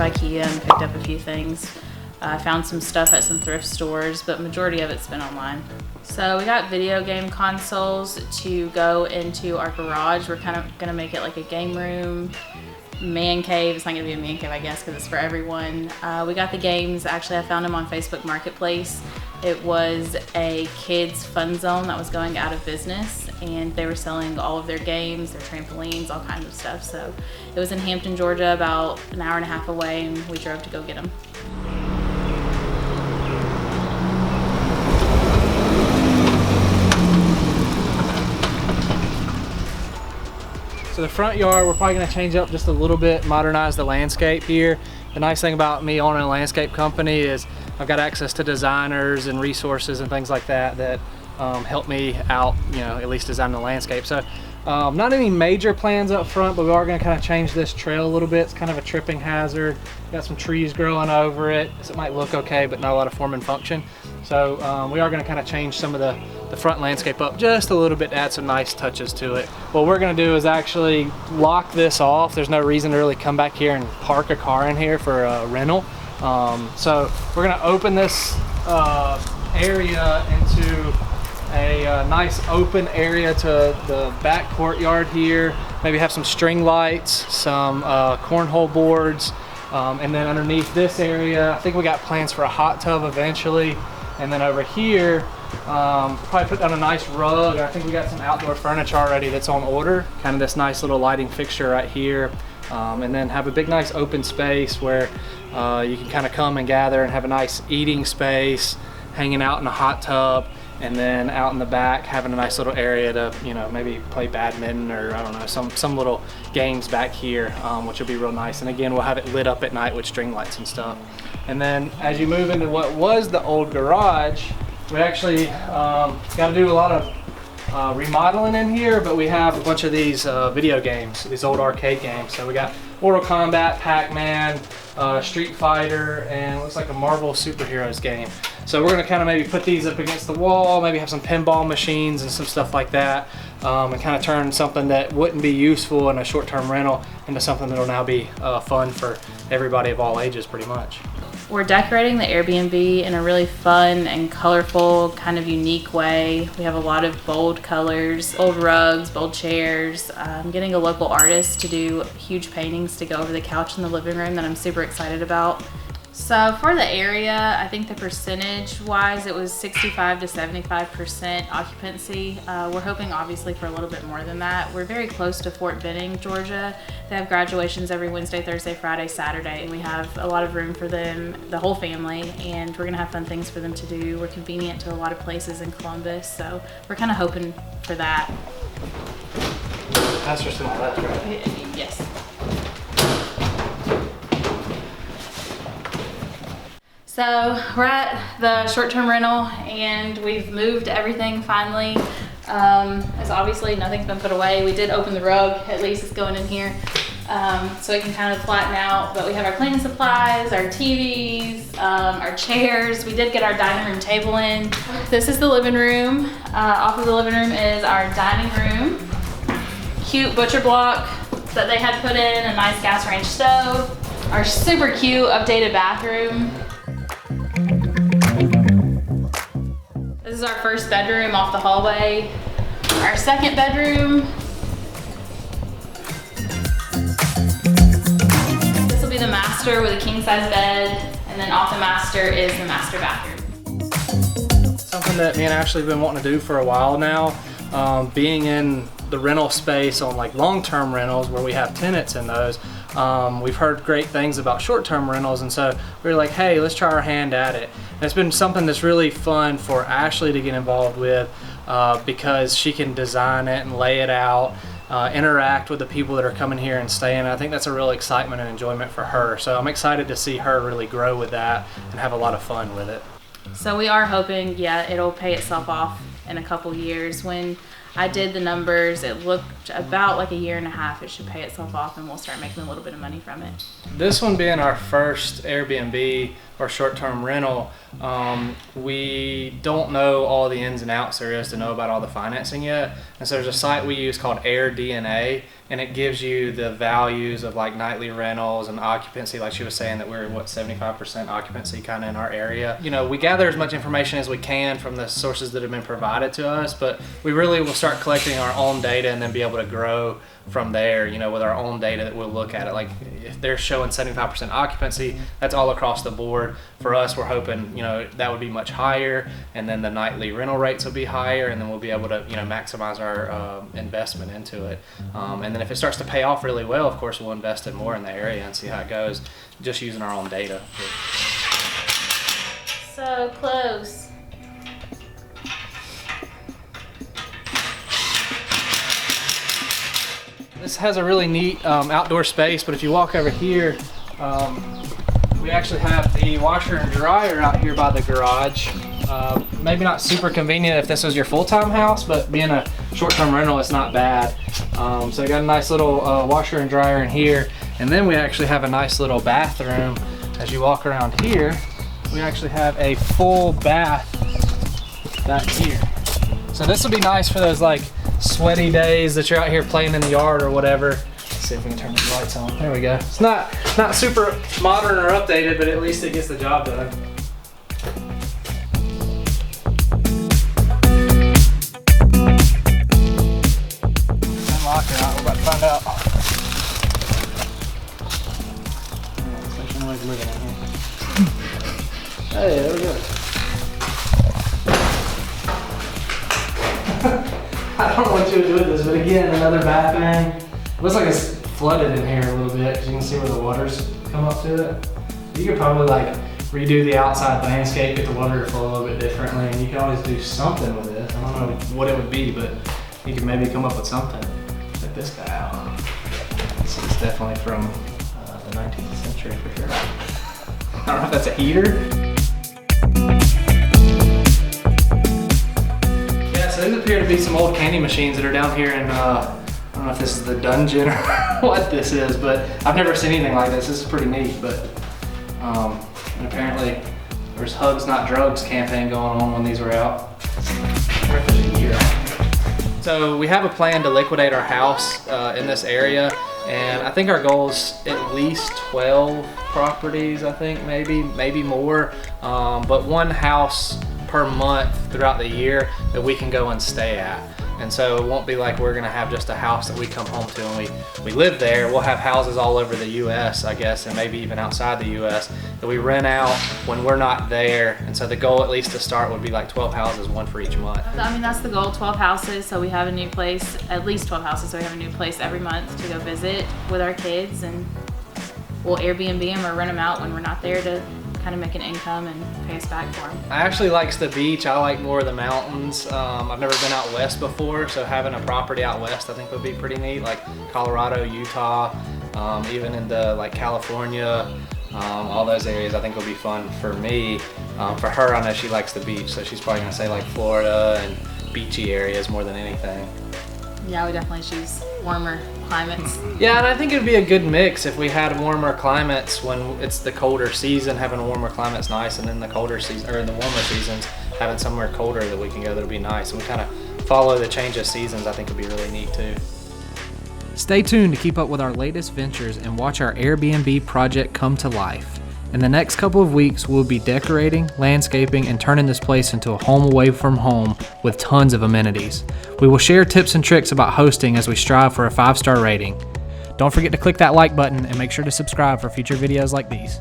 to IKEA and picked up a few things. I found some stuff at some thrift stores, but majority of it's been online. So we got video game consoles to go into our garage. We're kind of gonna make it like a game room, man cave. It's not gonna be a man cave, I guess, because it's for everyone. We got the games. Actually, I found them on Facebook Marketplace. It was a kids fun zone that was going out of business, and they were selling all of their games, their trampolines, all kinds of stuff. So it was in Hampton, Georgia, about an hour and a half away, and we drove to go get them. So the front yard, we're probably gonna change up just a little bit, modernize the landscape here. The nice thing about me owning a landscape company is I've got access to designers and resources and things like that that help me out, at least design the landscape. So not any major plans up front, but we are gonna kind of change this trail a little bit. It's kind of a tripping hazard. Got some trees growing over it, so it might look okay, but not a lot of form and function. So we are gonna kind of change some of the front landscape up just a little bit to add some nice touches to it. What we're gonna do is actually lock this off. There's no reason to really come back here and park a car in here for a rental. So we're gonna open this area into a nice open area to the back courtyard here. Maybe have some string lights, some cornhole boards, and then underneath this area, I think we got plans for a hot tub eventually. And then over here, probably put down a nice rug. I think we got some outdoor furniture already that's on order. Kind of this nice little lighting fixture right here. And then have a big nice open space where you can kind of come and gather and have a nice eating space, hanging out in a hot tub, and then out in the back having a nice little area to maybe play badminton or I don't know, some little games back here, which will be real nice. And again, we'll have it lit up at night with string lights and stuff. And then as you move into what was the old garage, we actually got to do a lot of remodeling in here, but we have a bunch of these video games, these old arcade games. So we got Mortal Kombat, Pac-Man, Street Fighter, and it looks like a Marvel superheroes game. So we're gonna kind of maybe put these up against the wall, maybe have some pinball machines and some stuff like that, and kind of turn something that wouldn't be useful in a short-term rental into something that'll now be fun for everybody of all ages pretty much. We're decorating the Airbnb in a really fun and colorful, kind of unique way. We have a lot of bold colors, bold rugs, bold chairs. I'm getting a local artist to do huge paintings to go over the couch in the living room that I'm super excited about. So for the area, I think the percentage wise, it was 65 to 75% occupancy. We're hoping obviously for a little bit more than that. We're very close to Fort Benning, Georgia. They have graduations every Wednesday, Thursday, Friday, Saturday, and we have a lot of room for them, the whole family, and we're gonna have fun things for them to do. We're convenient to a lot of places in Columbus, so we're kind of hoping for that. That's just that, right? Yes. So we're at the short-term rental and we've moved everything finally. As obviously nothing's been put away. We did open the rug, at least it's going in here. So it can kind of flatten out, but we have our cleaning supplies, our TVs, our chairs. We did get our dining room table in. This is the living room. Off of the living room is our dining room. Cute butcher block that they had put in, a nice gas range stove. Our super cute updated bathroom. This is our first bedroom off the hallway. Our second bedroom. This will be the master with a king size bed, and then off the master is the master bathroom. Something that me and Ashley have been wanting to do for a while now, being in the rental space on like long-term rentals where we have tenants in those. We've heard great things about short-term rentals, and so we were like, hey, let's try our hand at it. And it's been something that's really fun for Ashley to get involved with because she can design it and lay it out, interact with the people that are coming here and staying. I think that's a real excitement and enjoyment for her. So I'm excited to see her really grow with that and have a lot of fun with it. So we are hoping, yeah, it'll pay itself off in a couple years. When I did the numbers. It looked about like a year and a half. It should pay itself off, and we'll start making a little bit of money from it. This one being our first Airbnb or short-term rental, we don't know all the ins and outs there is to know about all the financing yet. And so there's a site we use called AirDNA, and it gives you the values of like nightly rentals and occupancy. Like she was saying that we're 75% occupancy kind of in our area. You know, we gather as much information as we can from the sources that have been provided to us, but we really will start collecting our own data and then be able to grow from there, you know, with our own data that we'll look at it. Like if they're showing 75% occupancy, that's all across the board. For us, we're hoping, you know, that would be much higher, and then the nightly rental rates will be higher, and then we'll be able to, you know, maximize our investment into it. And then if it starts to pay off really well, of course, we'll invest in more in the area and see how it goes, just using our own data. So close. This has a really neat outdoor space, but if you walk over here, we actually have the washer and dryer out here by the garage. Maybe not super convenient if this was your full-time house, but being a short-term rental, it's not bad. So we got a nice little washer and dryer in here, and then we actually have a nice little bathroom. As you walk around here, we actually have a full bath back here. So this will be nice for those like sweaty days that you're out here playing in the yard or whatever. Let's see if we can turn these lights on. There we go. It's not super modern or updated, but at least it gets the job done. Unlock it out. We're about to find out. There's no noise moving in here. Hey, there we go. I don't know what you would do with this, but again, another bathroom. It looks like it's flooded in here a little bit, because you can see where the water's come up to it. You could probably like redo the outside landscape, get the water to flow a little bit differently, and you can always do something with this. I don't know what it would be, but you could maybe come up with something. Check this guy out. This is definitely from the 19th century for sure. I don't know if that's a heater. These appear to be some old candy machines that are down here in, I don't know if this is the dungeon or what this is, but I've never seen anything like this. This is pretty neat, but and apparently there's Hugs Not Drugs campaign going on when these were out. So we have a plan to liquidate our house in this area, and I think our goal is at least 12 properties, I think, maybe more, but one house per month throughout the year that we can go and stay at. And so it won't be like we're gonna have just a house that we come home to and we live there. We'll have houses all over the US, I guess, and maybe even outside the US that we rent out when we're not there. And so the goal, at least to start, would be like 12 houses, one for each month. I mean, that's the goal, 12 houses, so we have a new place, at least 12 houses, so we have a new place every month to go visit with our kids, and we'll Airbnb them or rent them out when we're not there to kind of make an income and pay us back for them. I actually likes the beach. I like more of the mountains. I've never been out west before, so having a property out west I think would be pretty neat, like Colorado, Utah, even into like California, all those areas I think will be fun for me. For her, I know she likes the beach, so she's probably gonna say like Florida and beachy areas more than anything. Yeah, we definitely choose warmer climates. Yeah, and I think it'd be a good mix if we had warmer climates when it's the colder season. Having a warmer climate's nice, and then the colder season, or in the warmer seasons, having somewhere colder that we can go that'll be nice. And we kind of follow the change of seasons. I think would be really neat too. Stay tuned to keep up with our latest ventures and watch our Airbnb project come to life. In the next couple of weeks, we'll be decorating, landscaping, and turning this place into a home away from home with tons of amenities. We will share tips and tricks about hosting as we strive for a 5-star rating. Don't forget to click that like button and make sure to subscribe for future videos like these.